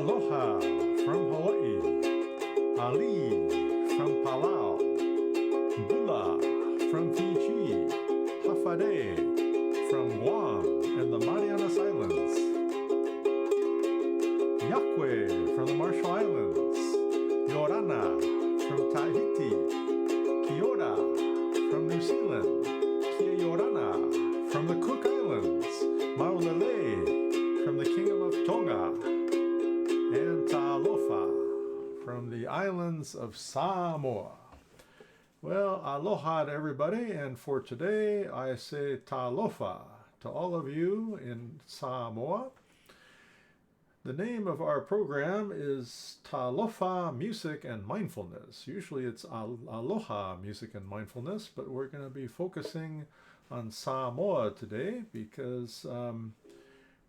Aloha from Hawaii, Ali from Palau, Bula from Fiji, Hafade from Guam and the Mariana Islands, Yakwe from the Marshall Islands, Yorana from Tahiti, Kiora from New Zealand, Kia Yorana from the Cook Islands, Maulele from the Kingdom of Tonga, and Talofa from the islands of Samoa. Well, aloha to everybody, and for today I say talofa to all of you in Samoa. The name of our program is Talofa Music and Mindfulness. Usually it's Aloha Music and Mindfulness, but we're going to be focusing on Samoa today because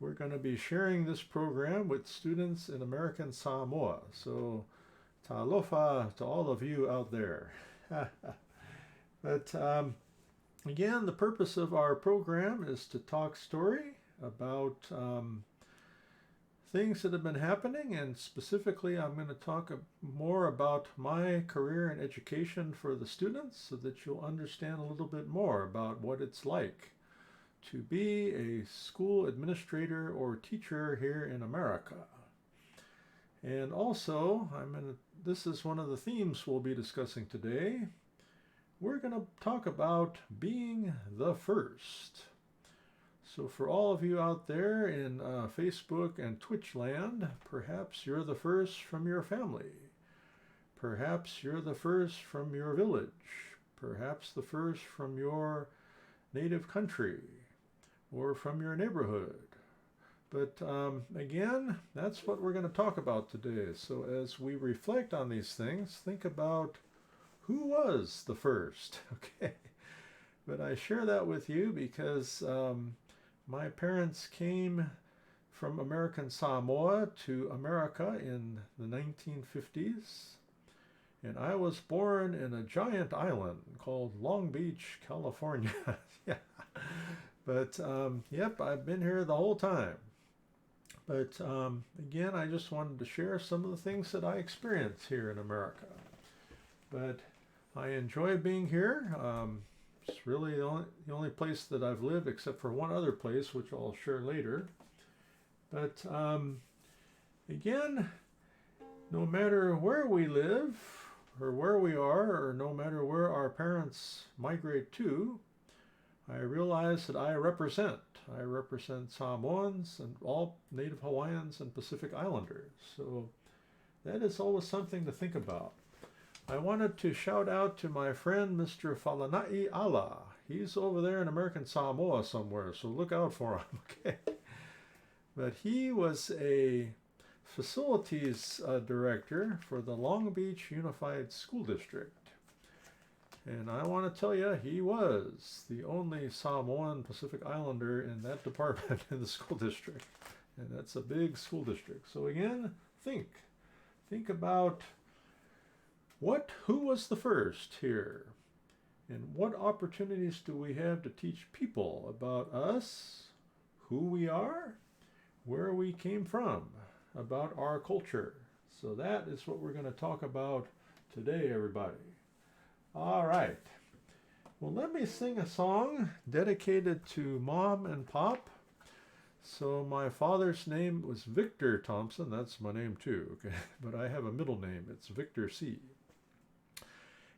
we're going to be sharing this program with students in American Samoa. So, talofa to all of you out there. But again, the purpose of our program is to talk story about things that have been happening, and specifically I'm going to talk more about my career in education for the students so that you'll understand a little bit more about what it's like to be a school administrator or teacher here in America. And also, this is one of the themes we'll be discussing today. We're going to talk about being the first. So for all of you out there in Facebook and Twitch land, perhaps you're the first from your family. Perhaps you're the first from your village. Perhaps the first from your native country or from your neighborhood. But again, that's what we're going to talk about today. So as we reflect on these things, think about who was the first, okay? But I share that with you because my parents came from American Samoa to America in the 1950s. And I was born in a giant island called Long Beach, California. Yeah. But, yep, I've been here the whole time. But, again, I just wanted to share some of the things that I experience here in America. But I enjoy being here. It's really the only place that I've lived except for one other place, which I'll share later. But, again, no matter where we live, or where we are, or no matter where our parents migrate to, I realize that I represent Samoans and all Native Hawaiians and Pacific Islanders. So that is always something to think about. I wanted to shout out to my friend, Mr. Falana'i Ala. He's over there in American Samoa somewhere, so look out for him, okay? But he was a facilities director for the Long Beach Unified School District. And I want to tell you, he was the only Samoan Pacific Islander in that department in the school district. And that's a big school district. So again, think about who was the first here? And what opportunities do we have to teach people about us, who we are, where we came from, about our culture. So that is what we're going to talk about today, everybody. All right. Well, let me sing a song dedicated to Mom and Pop. So my father's name was Victor Thompson. That's my name too, okay? But I have a middle name. It's Victor C.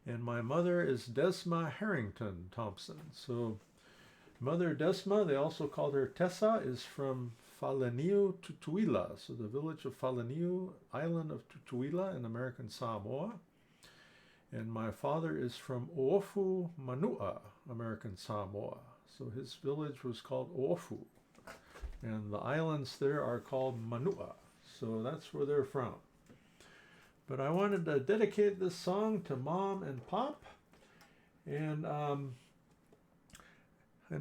And my mother is Desma Harrington Thompson. So Mother Desma, they also called her Tessa, is from Faleniu, Tutuila. So the village of Faleniu, island of Tutuila in American Samoa. And my father is from Oahu, Manu'a, American Samoa. So his village was called Oahu. And the islands there are called Manu'a. So that's where they're from. But I wanted to dedicate this song to Mom and Pop. And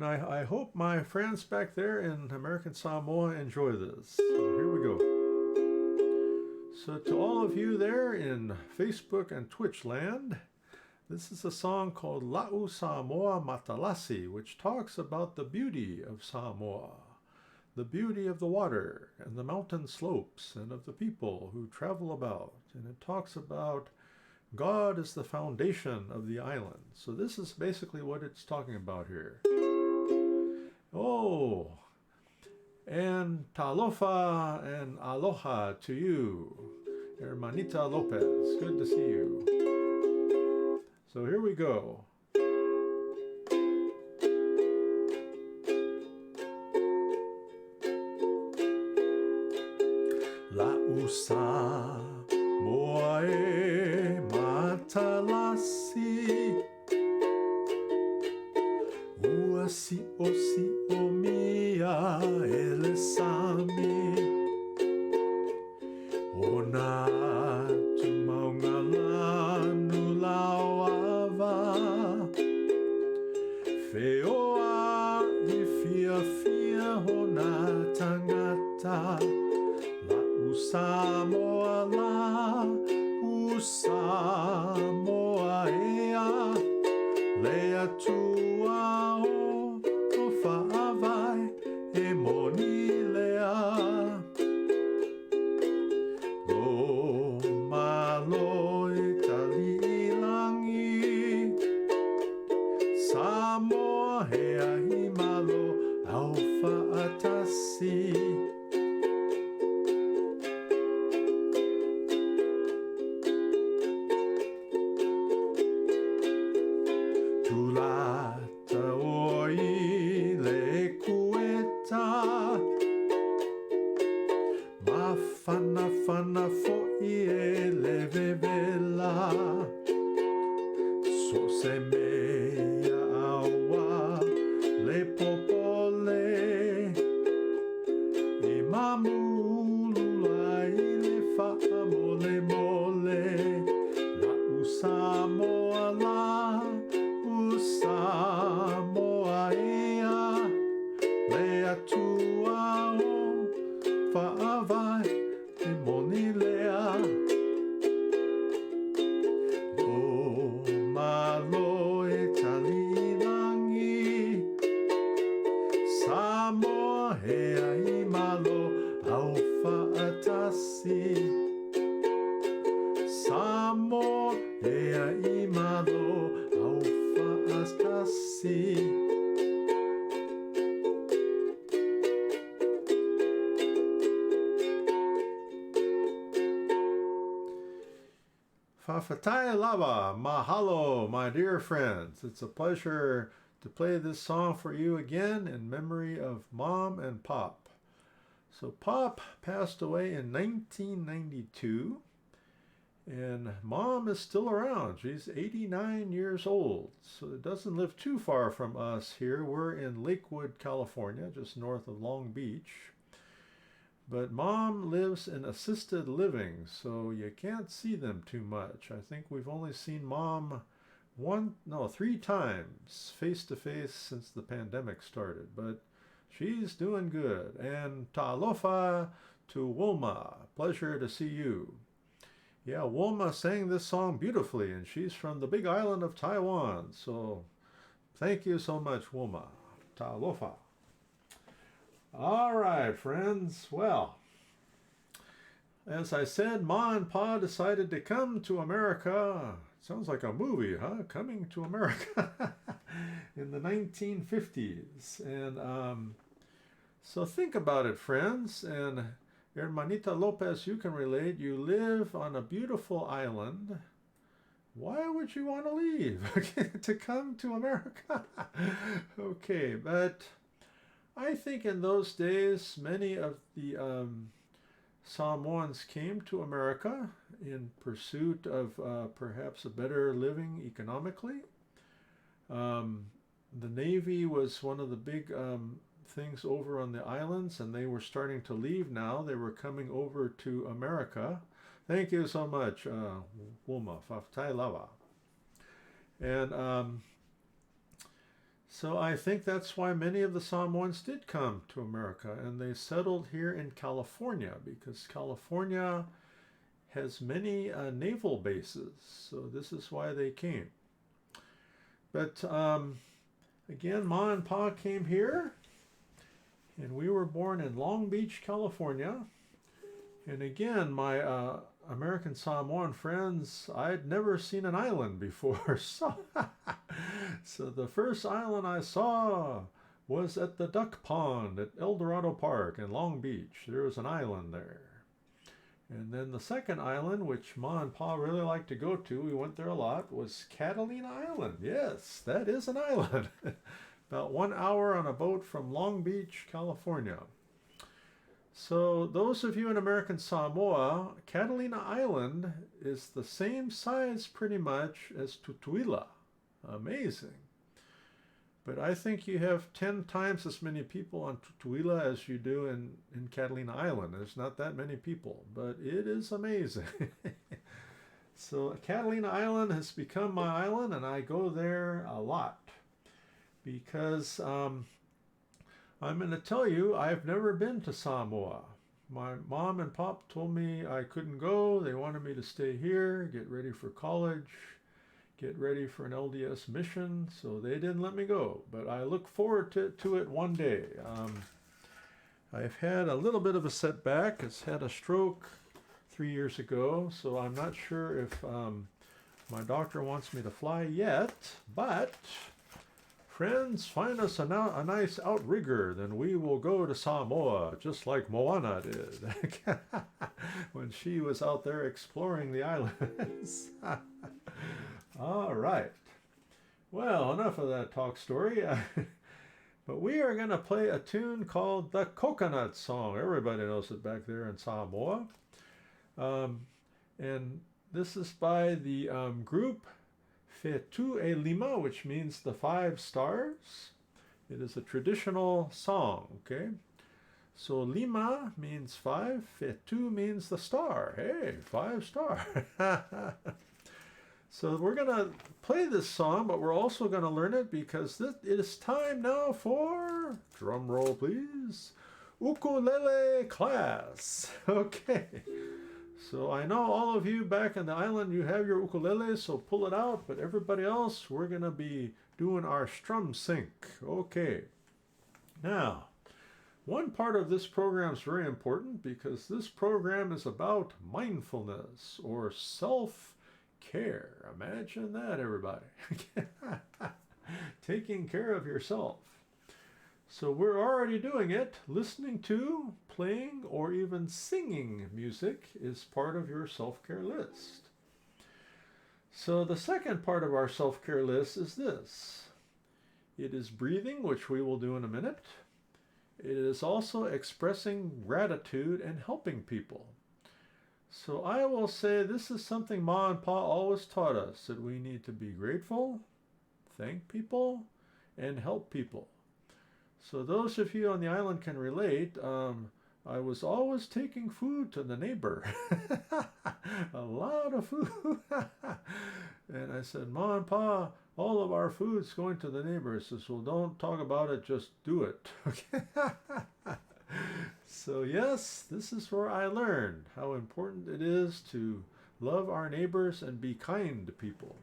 I hope my friends back there in American Samoa enjoy this. So here we go. So to all of you there in Facebook and Twitch land, this is a song called La'u Samoa Matalasi, which talks about the beauty of Samoa. the beauty of the water and the mountain slopes and of the people who travel about. And it talks about God is the foundation of the island. So this is basically what it's talking about here. Oh, and talofa and aloha to you, Hermanita Lopez. Good to see you. So here we go. La usa moe matalasi uasi osi omia elesami ona tumaungala nulauava feoa ifia fia hona tangata Samoa la, Samoa ea, lea tua o whaavai e moni lea. Lo malo e talilangi, Samoa hea hi malo au whaatasi. Fana fo'i e leve vela so se mea aua le popole e mamulula i le fa'a mole mole la Samoa la Samoa ea lea tua o fa'avai Monilea o malo e talilangi Samoa hea I malo au whaatasi Samoa hea I malo au whaatasi Fa'afetai lava, mahalo, my dear friends. It's a pleasure to play this song for you again in memory of Mom and Pop. So Pop passed away in 1992, and Mom is still around. She's 89 years old, so it doesn't live too far from us here. We're in Lakewood, California, just north of Long Beach. But Mom lives in assisted living, so you can't see them too much. I think we've only seen Mom 3 times face to face since the pandemic started, but she's doing good. And Talofa to Wilma, pleasure to see you. Yeah, Wilma sang this song beautifully, and she's from the big island of Taiwan, so thank you so much, Wilma. Talofa. All right, friends. Well, as I said, Ma and Pa decided to come to America. Sounds like a movie, huh? Coming to America in the 1950s. And so think about it, friends. And Hermanita Lopez, you can relate. You live on a beautiful island. Why would you want to leave to come to America? Okay, but I think in those days, many of the Samoans came to America in pursuit of perhaps a better living economically. The Navy was one of the big things over on the islands, and they were starting to leave now. They were coming over to America. Thank you so much, Wilma, Faftai Lava. And so I think that's why many of the Samoans did come to America, and they settled here in California, because California has many naval bases, so this is why they came. But again, Ma and Pa came here, And we were born in Long Beach, California. And again, my American Samoan friends, I'd never seen an island before. So the first island I saw was at the Duck Pond at El Dorado Park in Long Beach. There was an island there. And then the second island, which Ma and Pa really liked to go to, we went there a lot, was Catalina Island. Yes, that is an island. About 1 hour on a boat from Long Beach, California. So those of you in American Samoa, Catalina Island is the same size pretty much as Tutuila. Amazing. But I think you have 10 times as many people on Tutuila as you do in Catalina Island. There's not that many people, but it is amazing. So Catalina Island has become my island, and I go there a lot because I'm going to tell you, I've never been to Samoa. My mom and pop told me I couldn't go. They wanted me to stay here, get ready for college, get ready for an LDS mission, so they didn't let me go. But I look forward to it one day. I've had a little bit of a setback. I've had a stroke 3 years ago, so I'm not sure if my doctor wants me to fly yet, but friends, find us a nice outrigger, then we will go to Samoa, just like Moana did when she was out there exploring the islands. All right. Well, enough of that talk story. But we are going to play a tune called the Coconut Song. Everybody knows it back there in Samoa. And this is by the group Tutuila, which means the 5 stars. It is a traditional song, okay? So lima means 5, fetu means the star. Hey, 5 star. So we're going to play this song, but we're also going to learn it because it is time now for, drum roll please, ukulele class. Okay. So I know all of you back in the island, you have your ukulele, so pull it out. But everybody else, we're going to be doing our strum sync. Okay. Now, one part of this program is very important because this program is about mindfulness or self-care. Imagine that, everybody. Taking care of yourself. So we're already doing it. Listening to, playing, or even singing music is part of your self-care list. So the second part of our self-care list is this. It is breathing, which we will do in a minute. It is also expressing gratitude and helping people. So I will say this is something Ma and Pa always taught us, that we need to be grateful, thank people, and help people. So those of you on the island can relate. I was always taking food to the neighbor. A lot of food. And I said, Ma and Pa, all of our food's going to the neighbor. He says, well, don't talk about it, just do it. Okay. So yes, this is where I learned how important it is to love our neighbors and be kind to people.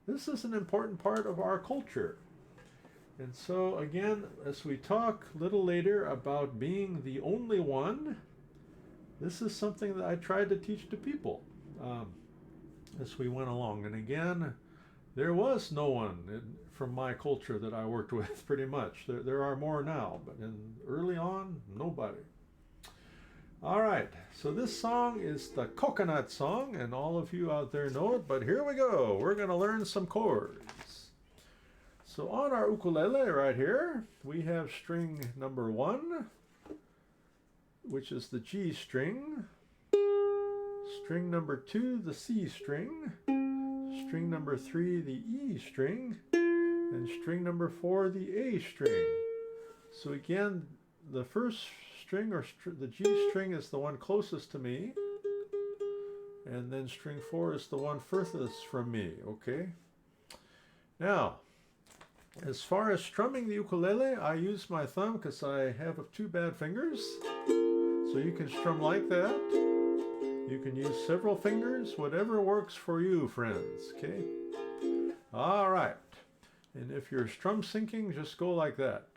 This is an important part of our culture. And so again, as we talk a little later about being the only one, this is something that I tried to teach to people as we went along. And again, there was no one from my culture that I worked with pretty much. There are more now, but early on, nobody. All right, so this song is the Coconut Song, and all of you out there know it, but here we go. We're going to learn some chords. So on our ukulele right here, we have string number 1, which is the G string. String number 2, the C string. String number 3, the E string. And string number 4, the A string. So again, the first string, or the G string, is the one closest to me. And then string 4 is the one furthest from me, okay? Now, as far as strumming the ukulele, I use my thumb because I have 2 bad fingers. So you can strum like that. You can use several fingers, whatever works for you, friends, okay? All right. And if you're strum syncing, just go like that.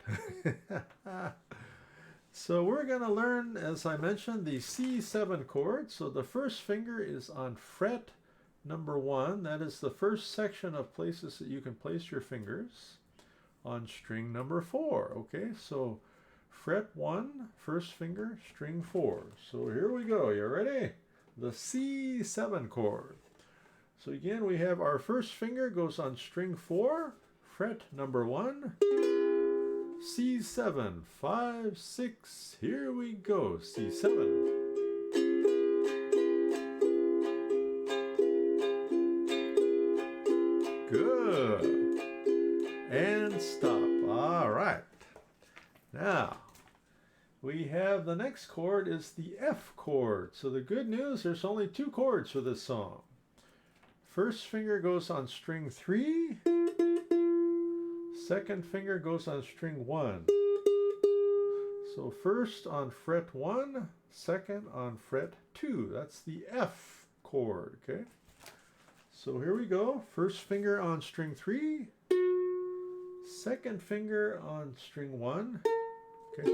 So we're going to learn, as I mentioned, the C7 chord. So the first finger is on fret number 1. That is the first section of places that you can place your fingers on string number 4. Okay, so fret 1, first finger, string 4. So here we go. You ready? The C7 chord. So again, we have our first finger goes on string 4, fret number 1, C7, 5, 6, here we go, C7. Good. And stop. All right. Now, we have the next chord is the F chord. So the good news, there's only 2 chords for this song. First finger goes on string 3. Second finger goes on string 1. So first on fret 1, second on fret 2. That's the F chord, okay? So here we go. First finger on string 3. Second finger on string 1. Okay.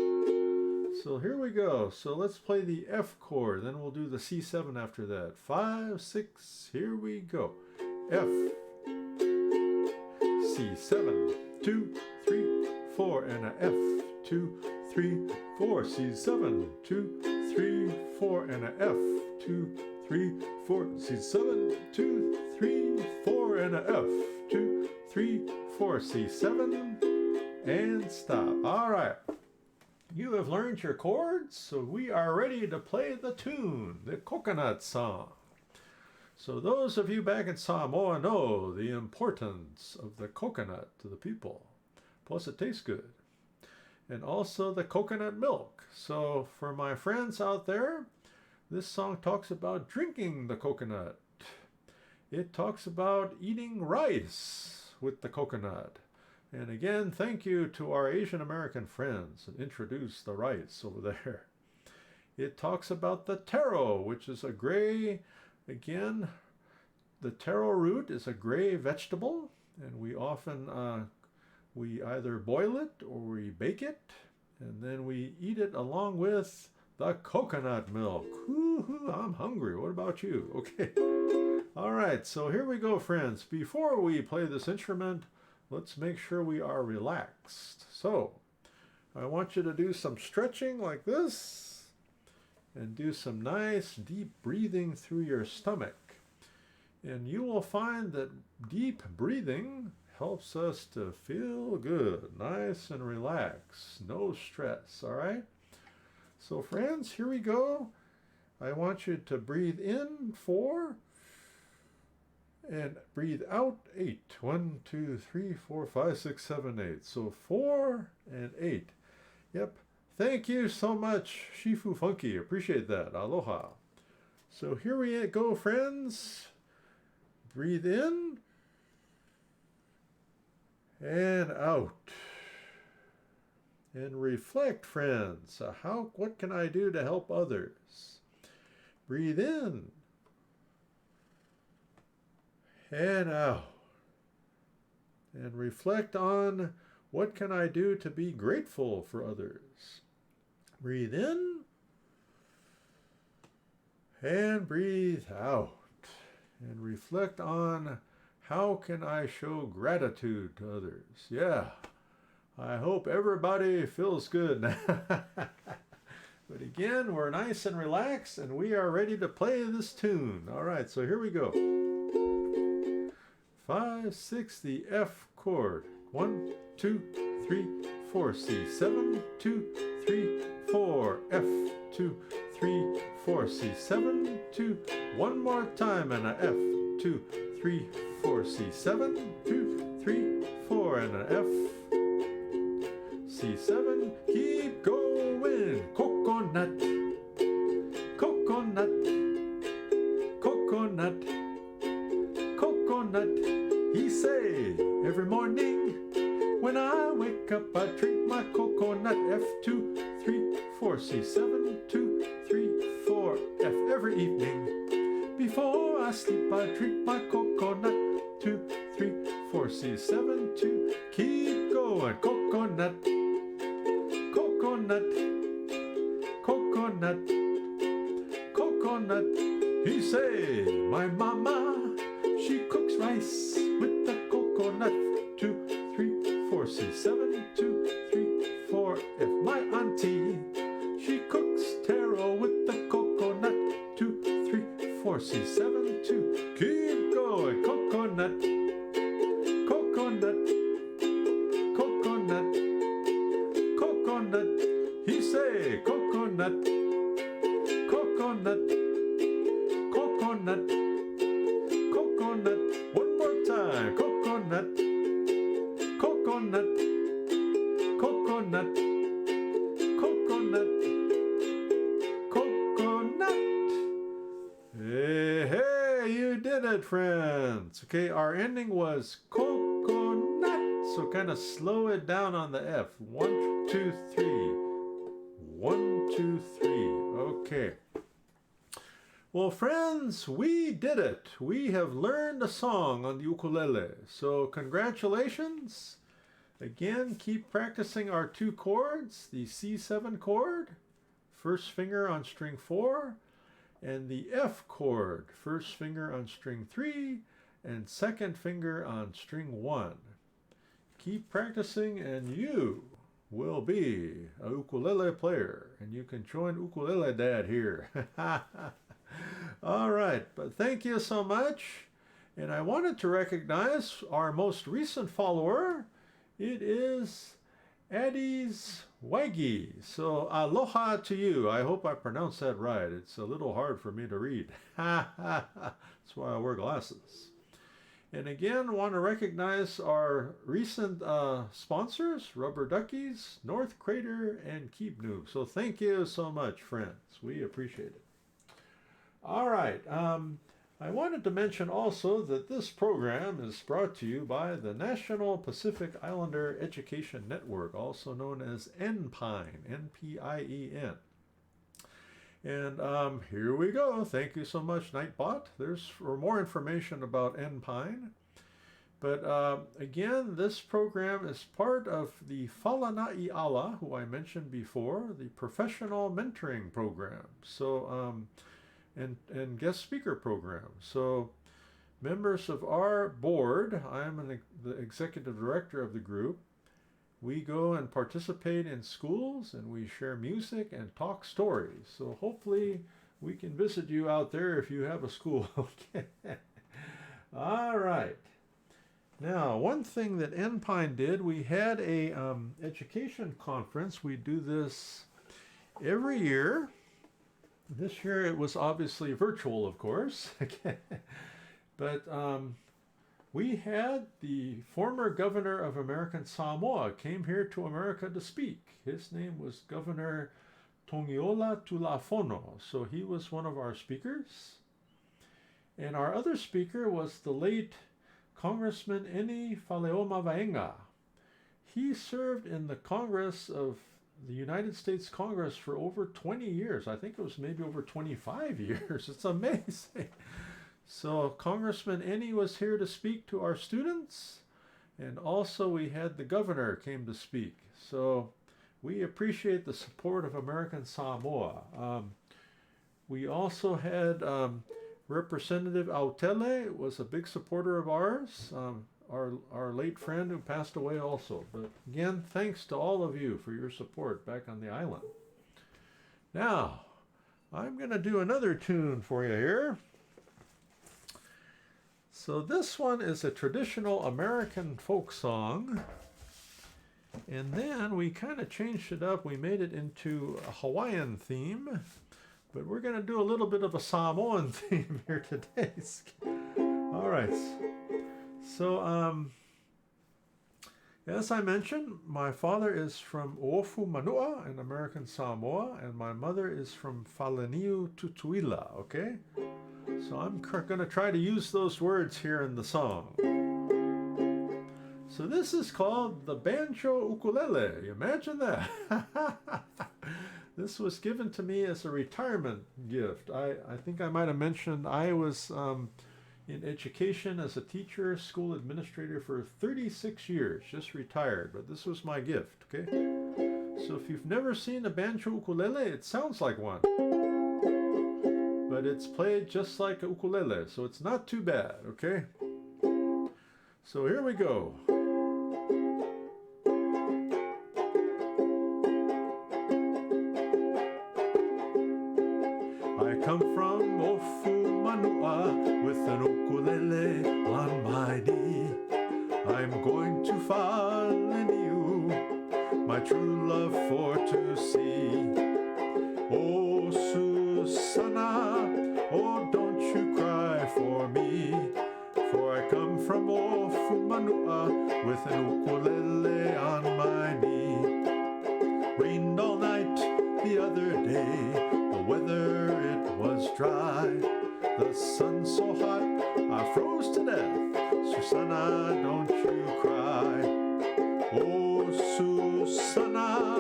So here we go. So let's play the F chord. Then we'll do the C7 after that. 5, 6, here we go. F, C7, 2, 3, 4, and a F, 2, 3, 4, C7, 2, 3, 4, and a F, 2, 3, 4, C7, 2, 3, 4, and a F, 2, 3, 4, C7, and stop. All right. You have learned your chords, so we are ready to play the tune, the coconut song. So those of you back in Samoa know the importance of the coconut to the people. Plus it tastes good. And also the coconut milk. So for my friends out there, this song talks about drinking the coconut. It talks about eating rice with the coconut. And again, thank you to our Asian American friends that introduced the rice over there. It talks about the taro, which is a gray, again, the taro root is a gray vegetable, and we often, we either boil it or we bake it, and then we eat it along with the coconut milk. Woo-hoo, I'm hungry. What about you? Okay. All right, so here we go, friends. Before we play this instrument, let's make sure we are relaxed. So, I want you to do some stretching like this and do some nice deep breathing through your stomach. And you will find that deep breathing helps us to feel good, nice and relaxed, no stress, all right? So friends, here we go. I want you to breathe in 4 and breathe out 8. 1, 2, 3, 4, 5, 6, 7, 8. So 4 and 8. Yep. Thank you so much, Shifu Funky. Appreciate that. Aloha. So here we go, friends. Breathe in and out. And reflect, friends. What can I do to help others? Breathe in and out. And reflect on what can I do to be grateful for others. Breathe in and breathe out. And reflect on how can I show gratitude to others. Yeah, I hope everybody feels good. But again, we're nice and relaxed and we are ready to play this tune. All right, so here we go. 5, 6, the F chord. 1, 2, 3, 4, C7, 2, 3, 4, F, 2, 3, 4, C7, 2, one more time and a F, 2, 3, 4, C7, 2, 3, 4 and a F, C7, keep going, coconut, coconut, coconut, coconut, he say, every morning, when I wake up, I drink my coconut, F2, 3, 4, C7, 2, 3, 4, F, every evening. Before I sleep, I drink my coconut, 2, 3, 4, C7, 2, keep going, coconut, coconut, coconut, coconut. He say, my mama, she cooks rice with the coconut. 2, 3, 4, C7, 2, 3, 4. If my auntie, she cooks taro with the coconut. 2, 3, 4, C7, 2. Keep going, coconut, coconut, coconut, coconut. He say, coconut, coconut, coconut, coconut. One more time, coconut, coconut, coconut, coconut, coconut. Hey, hey, you did it, friends. Okay, our ending was coconut. So kind of slow it down on the F. 1, 2, 3. 1, 2, 3. Okay. Well, friends, we did it. We have learned a song on the ukulele. So congratulations. Again, keep practicing our 2 chords, the C7 chord, first finger on string 4, and the F chord, first finger on string 3, and second finger on string 1. Keep practicing and you will be a ukulele player, and you can join Ukulele Dad here. All right, but thank you so much. And I wanted to recognize our most recent follower. It is Addie's Waggy. So aloha to you. I hope I pronounced that right. It's a little hard for me to read. That's why I wear glasses. And again, want to recognize our recent sponsors, Rubber Duckies, North Crater, and Keep New. So thank you so much, friends. We appreciate it. All right. I wanted to mention also that this program is brought to you by the National Pacific Islander Education Network, also known as NPINE, N-P-I-E-N. And here we go. Thank you so much, Nightbot. There's for more information about NPINE. But again, this program is part of the Falana'i Ala, who I mentioned before, the professional mentoring program. So, and guest speaker program. So members of our board, I'm the executive director of the group, we go and participate in schools and we share music and talk stories. So hopefully we can visit you out there if you have a school. Okay. All right. Now, one thing that NPINE did, we had a education conference. We do this every year. This year it was obviously virtual, of course. But we had the former governor of American Samoa came here to America to speak. His name was Governor Tutuila Tulafono. So he was one of our speakers. And our other speaker was the late Congressman Eni Faleoma Vaenga. He served in the Congress of the United States Congress for over 20 years. I think it was maybe over 25 years. It's amazing. So Congressman Eni was here to speak to our students, and also we had the governor came to speak. So we appreciate the support of American Samoa. We also had Representative Autele was a big supporter of ours. Our late friend who passed away also. But again, thanks to all of you for your support back on the island. Now, I'm going to do another tune for you here. So this one is a traditional American folk song. And then we kind of changed it up. We made it into a Hawaiian theme. But we're going to do a little bit of a Samoan theme here today. All right. So, as I mentioned, my father is from Oahu, Manu'a in American Samoa, and my mother is from Faleniu, Tutuila, okay? So I'm going to try to use those words here in the song. So this is called the banjo ukulele. Imagine that. This was given to me as a retirement gift. I think I might have mentioned I was in education as a teacher, school administrator for 36 years, just retired, but this was my gift, okay? So if you've never seen a banjo ukulele, it sounds like one. But it's played just like a ukulele, so it's not too bad, okay? So here we go. I come from Ofu Manu'a with an ukulele on my knee. I'm going to Faleniu, my true love for to see. Oh, Susana, oh, don't you cry for me, for I come from Ofu Manu'a with an ukulele on my knee. Rained all night the other day, the weather it was dry, the sun so hot I froze to death. Susana, don't you cry. Oh, Susana,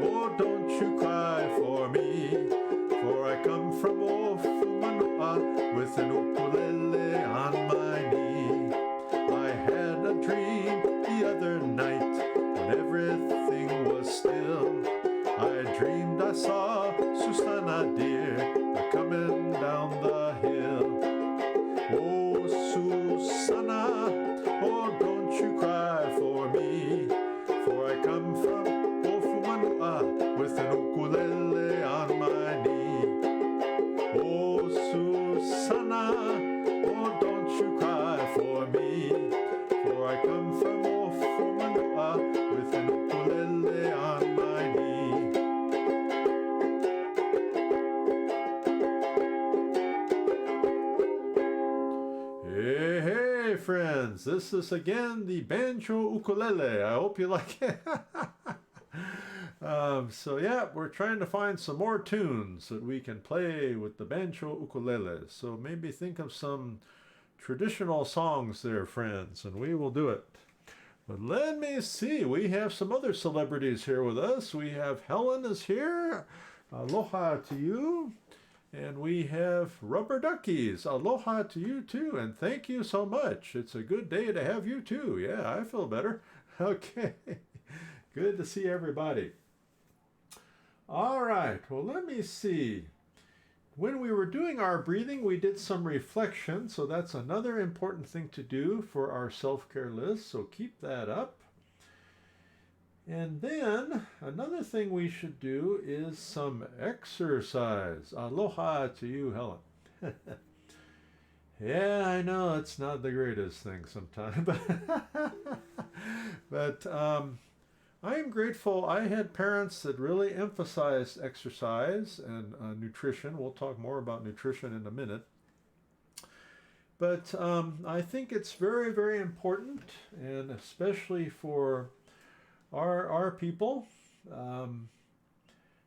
oh, don't you cry for me, for I come from Ofu Manu'a with an ukulele on my knee. I had a dream the other night when everything was still. I dreamed I saw Susana dear coming down the hill. Oh, Susana, oh, don't you cry for me, for I come from Ofu Manu'a with an ukulele on my knee. Oh, Susana, oh, don't you cry for me, for I come from Ofu Manu'a with an ukulele on my knee. Hey, friends, this is again the banjo ukulele. I hope you like it. So yeah, we're trying to find some more tunes that we can play with the banjo ukulele. So maybe think of some traditional songs there, friends, and we will do it. But let me see, we have some other celebrities here with us. We have Helen is here. Aloha to you. And we have Rubber Duckies. Aloha to you too, and thank you so much. It's a good day to have you too. Yeah, I feel better. Okay, good to see everybody. All right, well, let me see. When we were doing our breathing, we did some reflection, so that's another important thing to do for our self-care list, so keep that up. And then another thing we should do is some exercise. Aloha to you, Helen. Yeah, I know it's not the greatest thing sometimes, but I am grateful. I had parents that really emphasized exercise and nutrition. We'll talk more about nutrition in a minute. But I think it's very, very important, and especially for our people,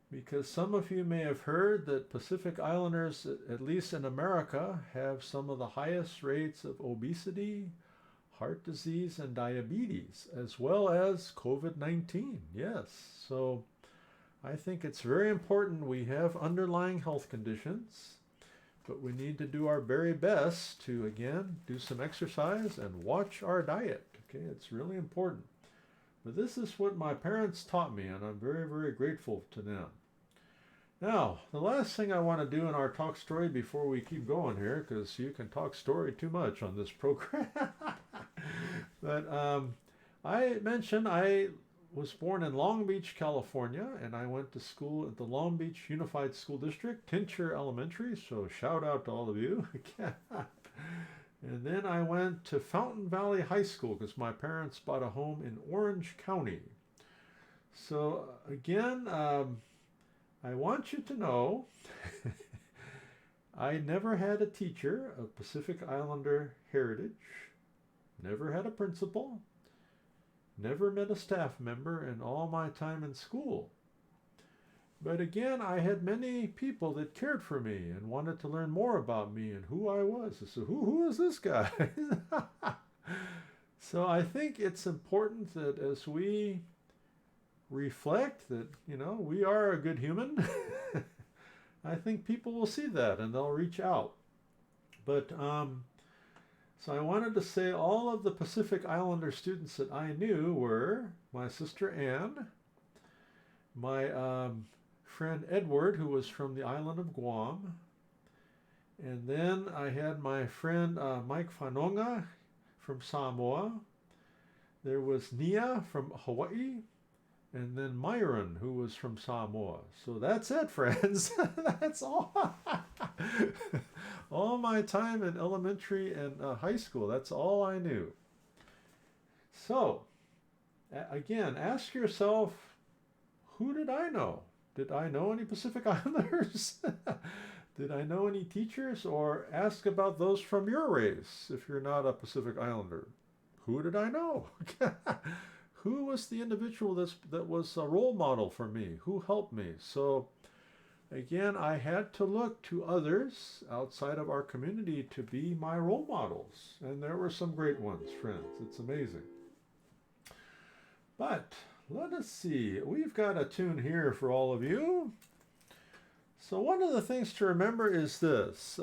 because some of you may have heard that Pacific Islanders, at least in America, have some of the highest rates of obesity, heart disease, and diabetes, as well as COVID-19. Yes, so I think it's very important. We have underlying health conditions, but we need to do our very best to, again, do some exercise and watch our diet. Okay, it's really important. But this is what my parents taught me, and I'm very, very grateful to them. Now, the last thing I want to do in our talk story before we keep going here, because you can talk story too much on this program. But I mentioned I was born in Long Beach, California, and I went to school at the Long Beach Unified School District, Tincher Elementary, so shout out to all of you. And then I went to Fountain Valley High School because my parents bought a home in Orange County. So again, I want you to know I never had a teacher of Pacific Islander heritage, never had a principal, never met a staff member in all my time in school. But again, I had many people that cared for me and wanted to learn more about me and who I was. So who is this guy? So I think it's important that as we reflect that, we are a good human, I think people will see that and they'll reach out. But so I wanted to say all of the Pacific Islander students that I knew were my sister Anne, my friend Edward, who was from the island of Guam. And then I had my friend Mike Fanonga from Samoa. There was Nia from Hawaii. And then Myron, who was from Samoa. So that's it, friends. That's all. All my time in elementary and high school. That's all I knew. So, again, ask yourself, who did I know? Did I know any Pacific Islanders? Did I know any teachers? Or ask about those from your race if you're not a Pacific Islander. Who did I know? Who was the individual that was a role model for me? Who helped me? So again, I had to look to others outside of our community to be my role models. And there were some great ones, friends. It's amazing. But let us see. We've got a tune here for all of you. So one of the things to remember is this.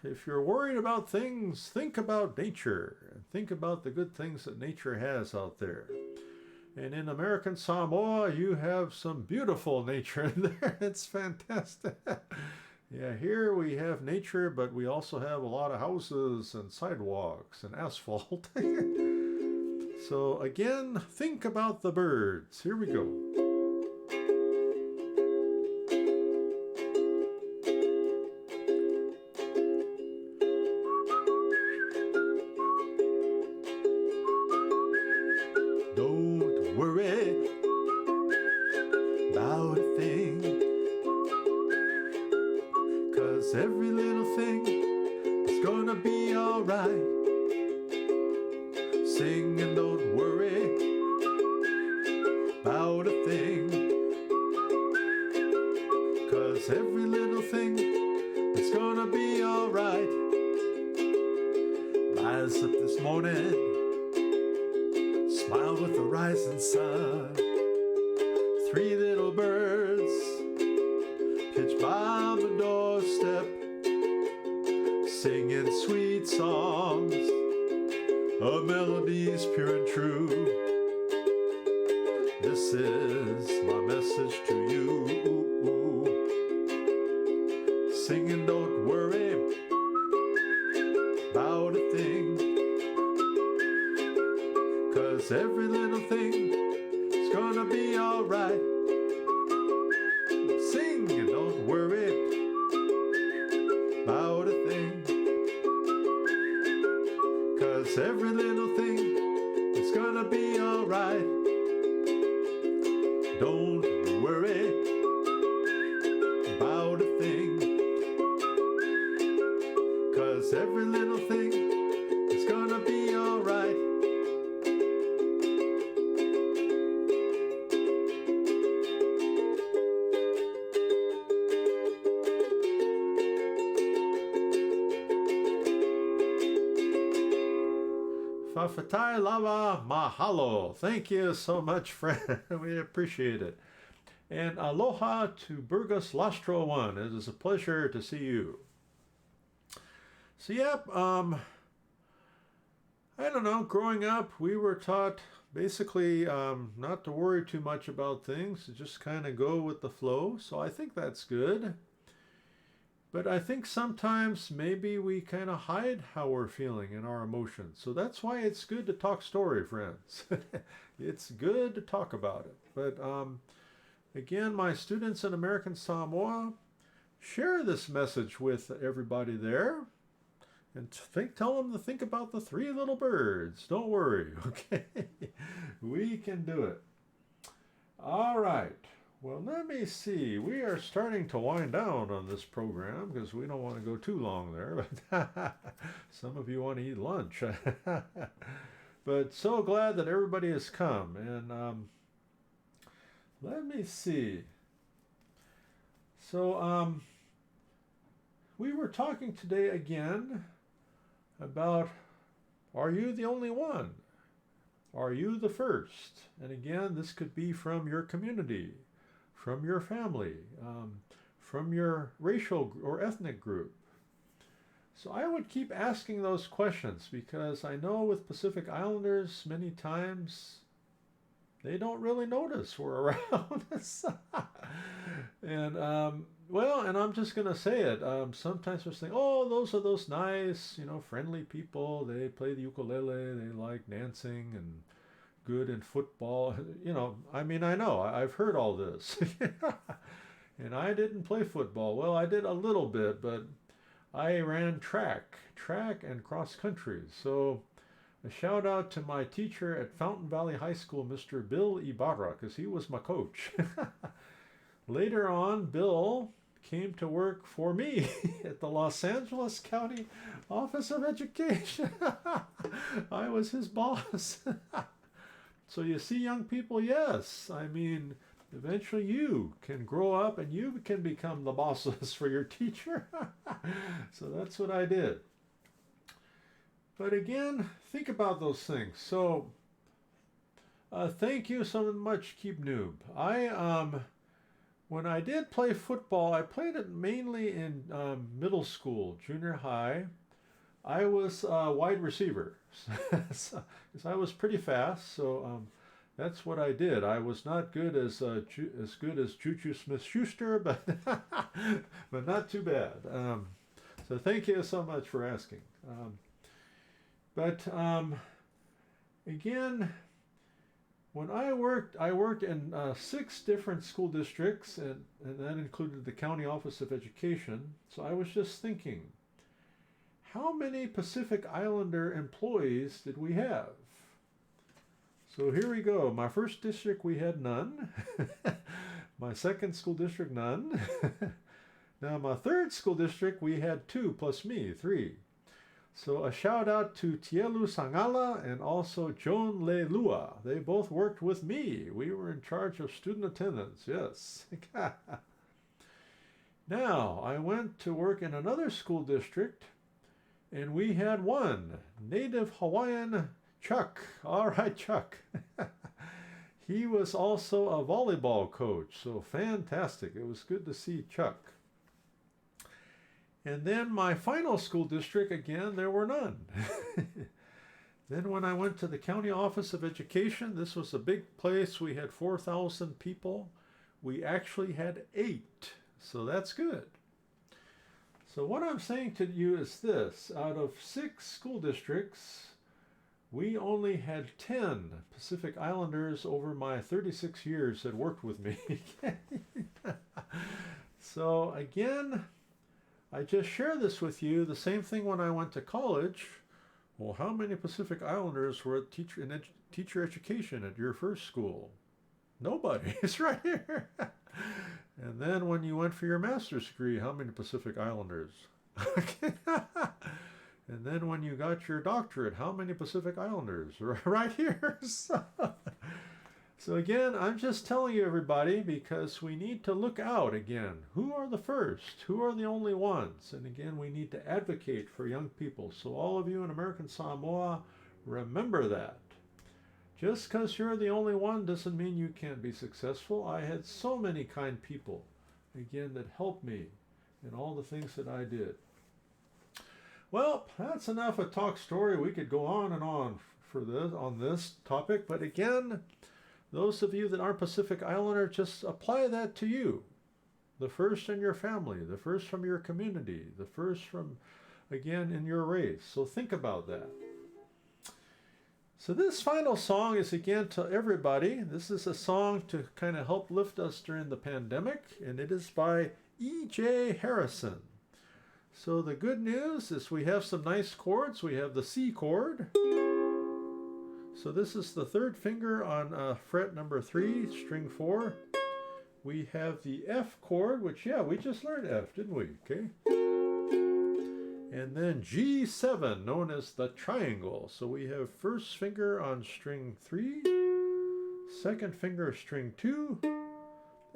If you're worried about things, think about nature. And think about the good things that nature has out there. And in American Samoa, you have some beautiful nature in there. It's fantastic. Yeah, here we have nature, but we also have a lot of houses and sidewalks and asphalt. So again, think about the birds. Here we go. Every little thing is gonna be alright. Sing and don't worry about a thing, 'cause every little thing is gonna be alright. Rise up this morning, smile with the rising sun. Three little birds pitch by my doorstep, singing sweet songs of melodies pure and true. This is my message to you. Singing, don't worry about a thing, 'cause every little thing is gonna be alright. Sing and don't worry about a thing, 'cause every little thing is gonna be alright. Don't worry about a thing, 'cause every little thing is gonna be alright. Fafatai lava mahalo. Thank you so much, friend. We appreciate it. And aloha to Burgos Lastro 1. It is a pleasure to see you. So, yep, I don't know, growing up, we were taught basically not to worry too much about things, to just kind of go with the flow. So I think that's good. But I think sometimes maybe we kind of hide how we're feeling and our emotions. So that's why it's good to talk story, friends. It's good to talk about it. But again, my students in American Samoa, share this message with everybody there. And tell them to think about the three little birds. Don't worry, okay? We can do it. All right. Well, let me see. We are starting to wind down on this program because we don't want to go too long there. But some of you want to eat lunch. But so glad that everybody has come. And let me see. So we were talking today again about, are you the only one? Are you the first? And again, this could be from your community, from your family, from your racial or ethnic group. So I would keep asking those questions because I know with Pacific Islanders, many times they don't really notice we're around. And and I'm just gonna say it. Sometimes we think, oh, those are those nice, friendly people. They play the ukulele. They like dancing and good in football. I know. I've heard all this. And I didn't play football. Well, I did a little bit, but I ran track and cross country. So a shout out to my teacher at Fountain Valley High School, Mr. Bill Ibarra, because he was my coach. Later on, Bill came to work for me at the Los Angeles County Office of Education. I was his boss. So you see, young people, yes, eventually you can grow up and you can become the bosses for your teacher. So that's what I did. But again, think about those things. So thank you so much, Keep Noob. When I did play football, I played it mainly in middle school, junior high. I was a wide receiver because I was pretty fast. So that's what I did. I was not good as good as Juju Smith-Schuster, but but not too bad. So thank you so much for asking. But again, when I worked in 6 different school districts, and that included the County Office of Education. So I was just thinking, how many Pacific Islander employees did we have? So here we go. My first district, we had none. My second school district, none. Now my third school district, we had 2 plus me, 3. So a shout out to Tielu Sangala and also Joan Le Lua. They both worked with me. We were in charge of student attendance, yes. Now, I went to work in another school district, and we had 1 native Hawaiian, Chuck. All right, Chuck. He was also a volleyball coach, so fantastic. It was good to see Chuck. And then my final school district, again, there were none. Then when I went to the County Office of Education, this was a big place. We had 4,000 people. We actually had 8, so that's good. So what I'm saying to you is this. Out of 6 school districts, we only had 10 Pacific Islanders over my 36 years that worked with me. So again, I just share this with you. The same thing when I went to college. Well, how many Pacific Islanders were at teacher education at your first school? Nobody. It's right here. And then when you went for your master's degree, how many Pacific Islanders? And then when you got your doctorate, how many Pacific Islanders? Right here. So again, I'm just telling you, everybody, because we need to look out again. Who are the first? Who are the only ones? And again, we need to advocate for young people. So all of you in American Samoa, remember that. Just because you're the only one doesn't mean you can't be successful. I had so many kind people, again, that helped me in all the things that I did. Well, that's enough a talk story. We could go on and on on this topic, but again, those of you that aren't Pacific Islander, just apply that to you. The first in your family, the first from your community, the first from, again, in your race. So think about that. So this final song is again to everybody. This is a song to kind of help lift us during the pandemic, and it is by E.J. Harrison. So the good news is we have some nice chords. We have the C chord. So this is the 3rd finger on fret number 3, string 4. We have the F chord, which, we just learned F, didn't we? Okay. And then G7, known as the triangle. So we have 1st finger on string 3, 2nd finger string 2,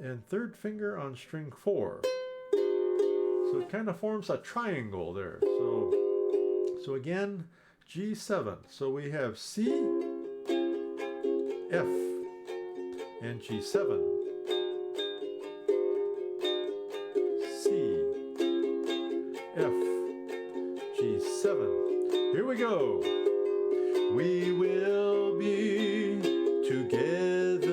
and 3rd finger on string 4. So it kind of forms a triangle there. So again, G7. So we have C, F, and G7. C, F, G7. Here we go. We will be together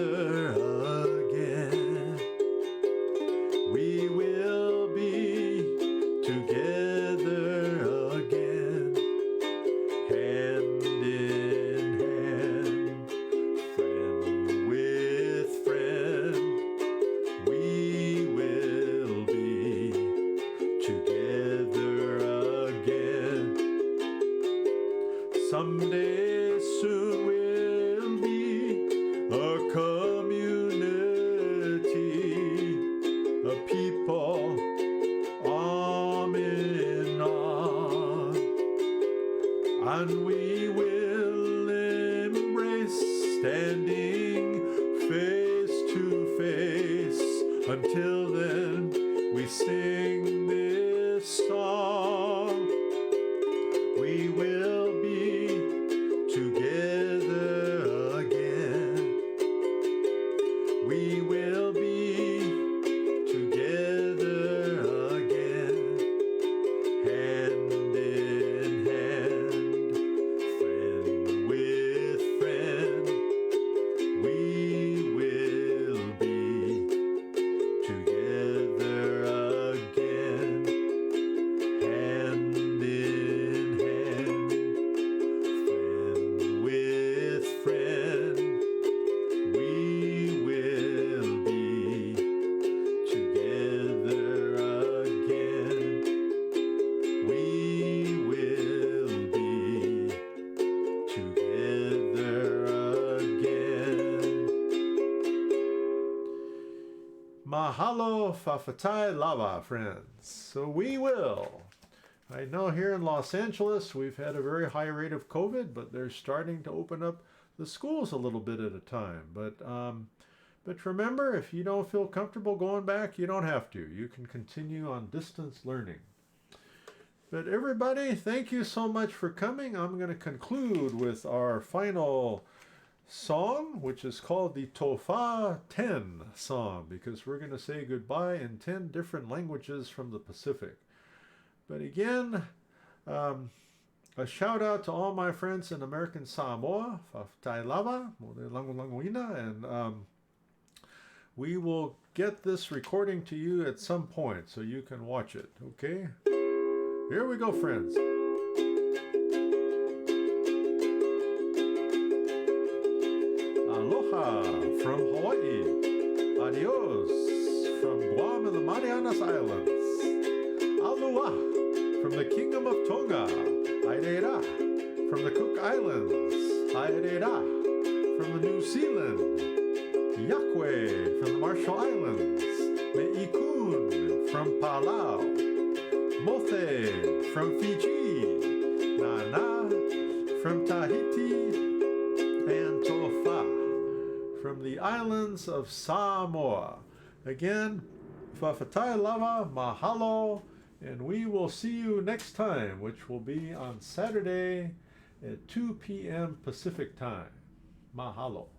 one we will embrace, standing face to face. Until then, we sing this song. We will be together again. We will be together again. Hand in hand, friend with friend. We will be together again. Hand in hand, friend with friend. We will be together again. We will be together again. Mahalo fafatai lava, friends. So we will. I know here in Los Angeles we've had a very high rate of COVID, but they're starting to open up the schools a little bit at a time. But remember, if you don't feel comfortable going back, you don't have to. You can continue on distance learning. But everybody, thank you so much for coming. I'm going to conclude with our final song, which is called the Tofa 10 song, because we're going to say goodbye in 10 different languages from the Pacific. But again, a shout out to all my friends in American Samoa, Tutuila, and we will get this recording to you at some point so you can watch it, okay? Here we go, friends. Aloha from Hawaii. Adios from Guam and the Marianas Islands. Alua from the Kingdom of Tonga. Airera from the Cook Islands. Airera from the New Zealand. Yakwe from the Marshall Islands. Me'ikun from Palau. Mothe from Fiji. Nana from Tahiti. And Tofa from the islands of Samoa. Again, fafatai lava, mahalo, and we will see you next time, which will be on Saturday at 2 p.m. Pacific time. Mahalo.